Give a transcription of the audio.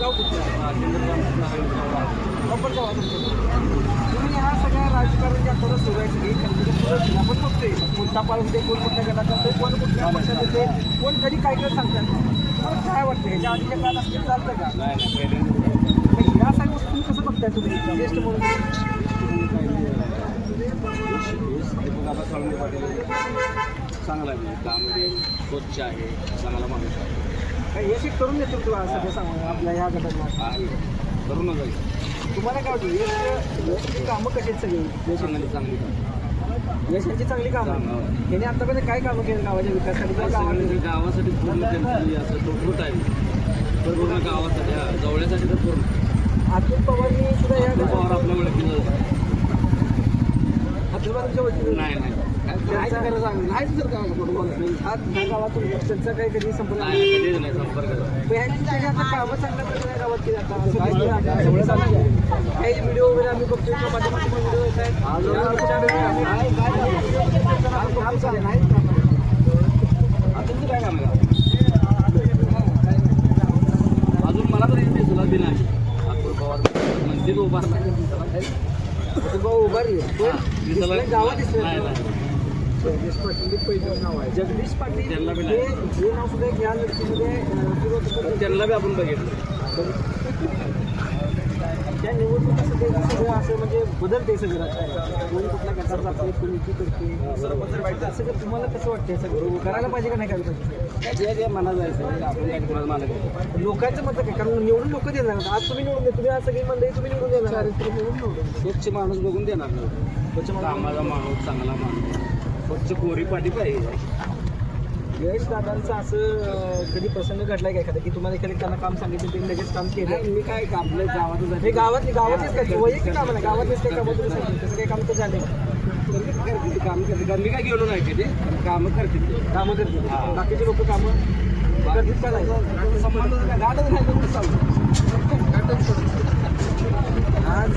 गाव कुठलं प्रॉपर गाव तुम्ही ह्या सगळ्या राजकारण ज्या थोडं सुरू आहे सगळी खरेदी आपण बघतोय कोणता पाळून ते कोण कुठल्या गटात असते कोण कुठल्या पक्षात येते कोण कधी काय काय सांगतात तुम्हाला काय वाटतं ह्याच्या आधीच्या काळात असतील चालतं का ह्या सगळ्या गोष्टी तुम्ही कसं बघताय तुम्ही ज्येष्ठ म्हणून चांगला आहे काम स्वच्छ आहे चांगला माणूस आहे काही यश करून देतील तुला सगळं सांगा आपल्या ह्या गटाला करूनच आहे तुम्हाला काय वाटतं यशची कामं कशी आहेत सगळी चांगली चांगली काम यशांची चांगली कामं त्याने आतापर्यंत काय कामं केली गावाच्या विकासासाठी काय गावासाठी गावासाठी पूर्ण त्यांची असं होत आहे पूर्ण गावासाठी हा जवळसाठी तर पूर्ण अतुल पवारनी सुद्धा या पवार आपल्या ओळखीनं अतुल पवारच्या ओळखीनं नाही नाही नाही सर काय ह्या गावातून त्यांचा काही कधी संपर्क नाही कधीच नाही संपर्क आता कामं चांगल्या प्रकारे गावात केली आता काही व्हिडिओ वगैरे आम्ही बघतोय किंवा माझ्या व्हिडिओ येत आहेत अजून काय काम आहे अजून मला तर येते तुला बी नाही अतुल पवार मंदिर उभारला उभारी गावात नाही नाही जगदीश पाटील पहिलं नाव आहे जगदीश पाटील त्यांना बी हे नाव सुद्धा या लढतीमध्ये त्यांना बी आपण बघितलं त्या निवडणुकीचं सगळं असं म्हणजे बदलते सगळं राजकारण कोणी कुठल्या गटात जाते कोणी ती करते सगळं तुम्हाला कसं वाटतं सगळं करायला पाहिजे का नाही करायला पाहिजे जे मनात जायचं आपण काय कोणाला मानत लोकांचं मत काय कारण निवडून लोक देणार आज तुम्ही निवडून तुम्ही आज सगळी मंडळी तुम्ही निवडून देणार स्वच्छ माणूस बघून देणार स्वच्छ कामाचा माणूस चांगला माणूस स्वच्छ कोरी पाठी पाहिजे यश दादांचं असं कधी प्रसंग घडलाय का एखादा की तुम्हाला एखादे त्यांना काम सांगितलं ते लगेच काम केलं मी काय आपल्या गावातच हे गावातच काय वैयक्तिक काम नाही गावातच काही कामं तुम्ही सांगितलं तसं काही काम तर झाले काम करते मी काय गेलो नाही कधी कामं करते कामं करतील बाकीचे लोक कामं करतील का नाही संबंध गाडच नाही आज